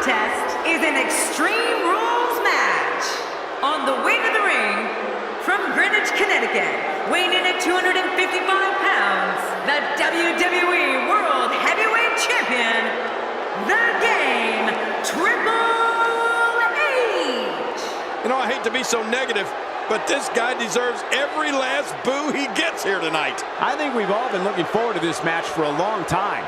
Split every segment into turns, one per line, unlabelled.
contest is an Extreme Rules match. On the way to the ring, from Greenwich, Connecticut, weighing in at 255 pounds, the WWE World Heavyweight Champion, The Game, Triple H.
You know, I hate to be so negative, but this guy deserves every last boo he gets here tonight.
I think we've all been looking forward to this match for a long time.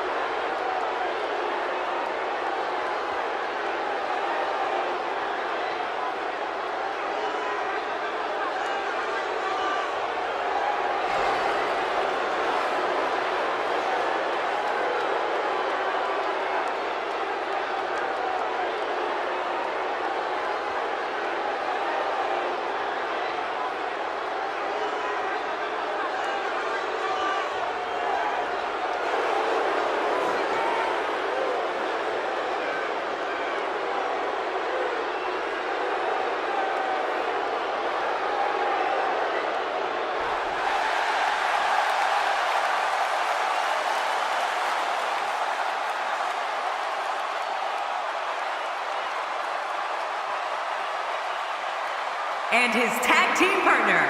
And his tag team partner,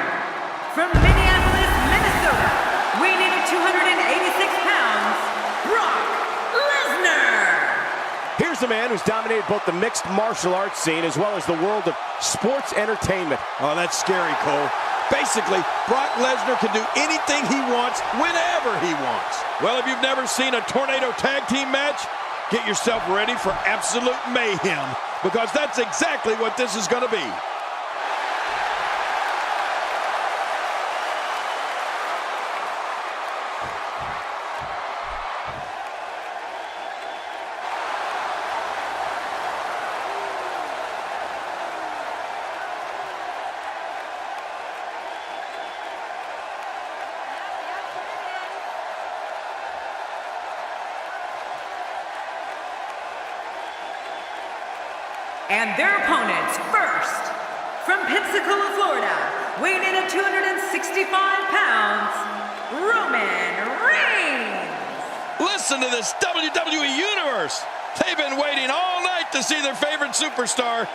from Minneapolis, Minnesota, weighing in at 286 pounds, Brock Lesnar.
Here's a man who's dominated both the mixed martial arts scene as well as the world of sports entertainment.
Oh, that's scary, Cole. Basically, Brock Lesnar can do anything he wants, whenever he wants. Well, if you've never seen a tornado tag team match, get yourself ready for absolute mayhem, because that's exactly what this is going to be.
And their opponents, first, from Pensacola, Florida, weighing in at 265 pounds, Roman Reigns.
Listen to this WWE Universe. They've been waiting all night to see their favorite superstar.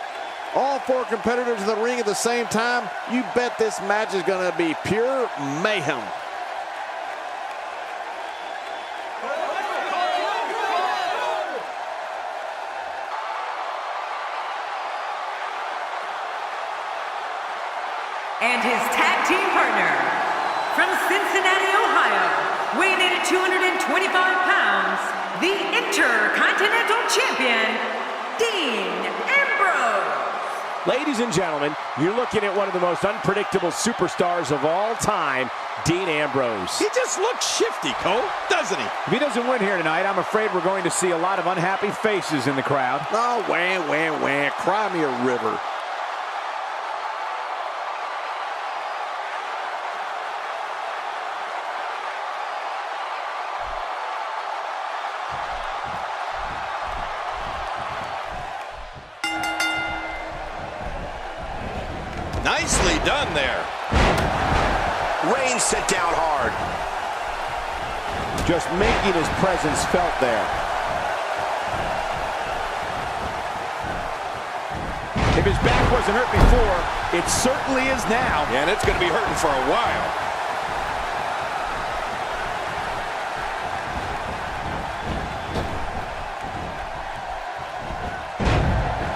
All four competitors in the ring at the same time. You bet this match is going to be pure mayhem.
And his tag team partner, from Cincinnati, Ohio, weighing in at 225 pounds, the Intercontinental Champion, Dean Ambrose.
Ladies and gentlemen, you're looking at one of the most unpredictable superstars of all time, Dean Ambrose.
He just looks shifty, Cole, doesn't he?
If he doesn't win here tonight, I'm afraid we're going to see a lot of unhappy faces in the crowd.
Oh, wah. Cry me a river.
Nicely done there.
Reigns set down hard.
Just making his presence felt there. If his back wasn't hurt before, it certainly is now.
And it's going to be hurting for a while.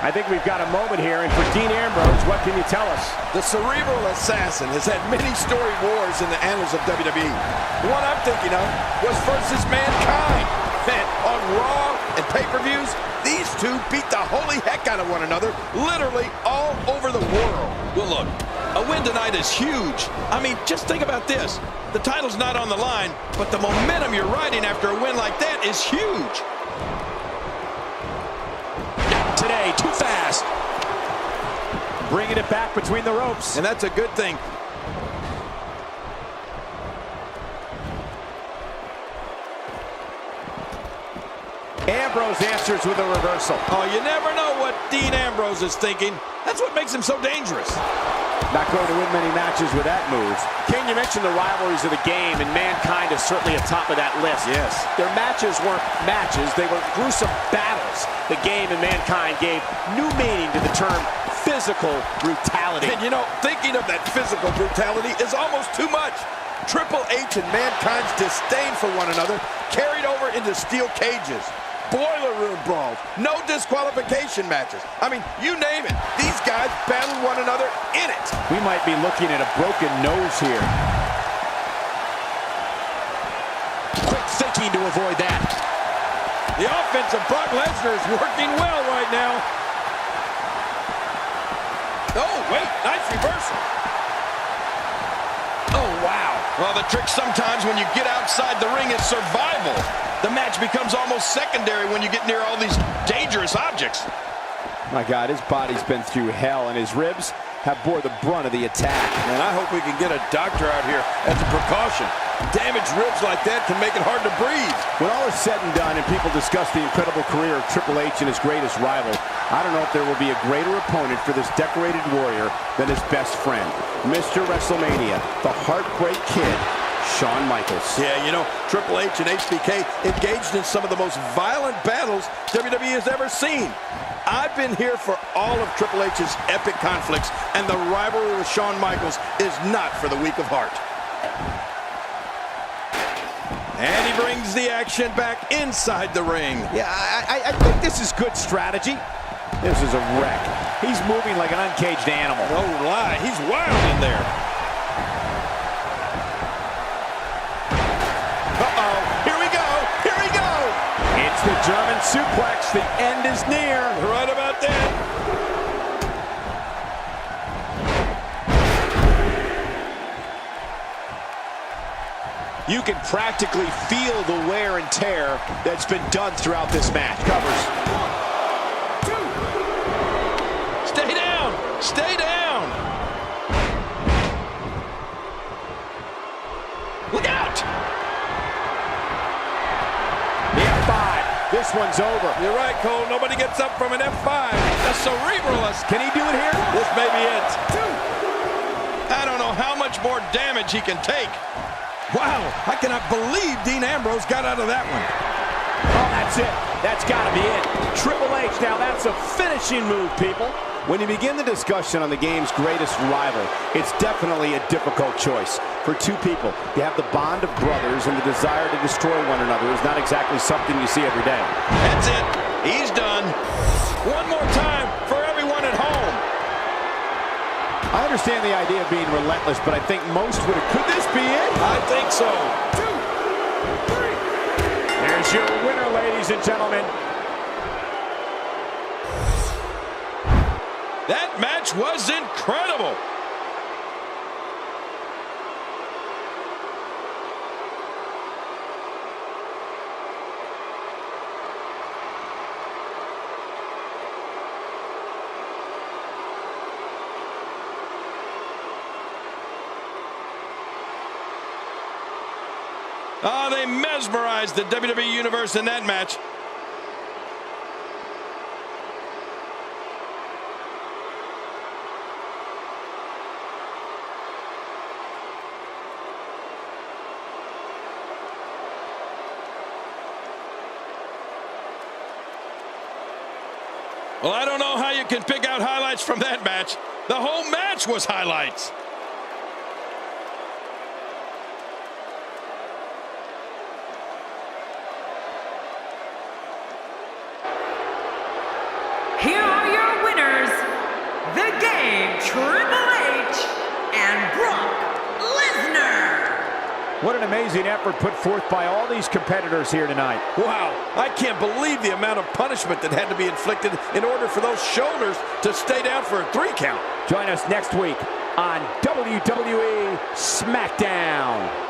I think we've got a moment here, and for Dean Ambrose, what can you tell us?
The cerebral assassin has had many storied wars in the annals of WWE. The one I'm thinking of was versus Mankind. Man, on Raw and pay-per-views, these two beat the holy heck out of one another, literally all over the world. Well, look, a win tonight is huge. I mean, just think about this. The title's not on the line, but the momentum you're riding after a win like that is huge.
Today, too fast.
Bringing it back between the ropes.
And that's a good thing.
Ambrose answers with a reversal.
Oh, you never know what Dean Ambrose is thinking. That's what makes him so dangerous.
Not going to win many matches with that move. King, you mentioned the rivalries of the game, and Mankind is certainly atop of that list.
Yes.
Their matches weren't matches, they were gruesome battles. The game and Mankind gave new meaning to the term physical brutality.
And you know, thinking of that physical brutality is almost too much. Triple H and Mankind's disdain for one another carried over into steel cages, boiler room brawls, no disqualification matches. I mean, you name it. These guys battled one another in it.
We might be looking at a broken nose here.
Quick thinking to avoid that.
The offense of Brock Lesnar is working well right now. Oh, wait, nice reversal. Oh, wow. Well, the trick sometimes when you get outside the ring is survival. The match becomes almost secondary when you get near all these dangerous objects.
My God, his body's been through hell, and his ribs have bore the brunt of the attack.
And I hope we can get a doctor out here as a precaution. Damaged ribs like that can make it hard to breathe.
When all is said and done and people discuss the incredible career of Triple H and his greatest rival, I don't know if there will be a greater opponent for this decorated warrior than his best friend, Mr. WrestleMania, the Heartbreak Kid, Shawn Michaels.
Yeah, you know, Triple H and HBK engaged in some of the most violent battles WWE has ever seen. I've been here for all of Triple H's epic conflicts, and the rivalry with Shawn Michaels is not for the weak of heart. And he brings the action back inside the ring.
Yeah, I think this is good strategy. This is a wreck. He's moving like an uncaged animal.
No lie, he's wild in there. Uh-oh, here we go, here we go.
It's the German suplex. The end is near.
Right about that.
You can practically feel the wear and tear that's been done throughout this match.
Covers.
1, 2. Stay down, stay down. Look out.
The F5. This one's over.
You're right, Cole. Nobody gets up from an F5. That's cerebralist.
Can he do it here?
This may be it. 2. I don't know how much more damage he can take. Wow, I cannot believe Dean Ambrose got out of that one.
Oh, that's it. That's got to be it. Triple H, now that's a finishing move, people. When you begin the discussion on the game's greatest rival, it's definitely a difficult choice. For two people, you have the bond of brothers, and the desire to destroy one another is not exactly something you see every day.
That's it. He's done. One more time for everyone at home.
I understand the idea of being relentless, but I think most would have... Could this be it?
I think so.
2, 3. There's your winner, ladies and gentlemen.
That match was incredible. Oh, they mesmerized the WWE Universe in that match. Well, I don't know how you can pick out highlights from that match. The whole match was highlights.
Here are your winners, the game, Triple H and Brock Lesnar.
What an amazing effort put forth by all these competitors here tonight.
Wow, I can't believe the amount of punishment that had to be inflicted in order for those shoulders to stay down for a 3 count.
Join us next week on WWE SmackDown.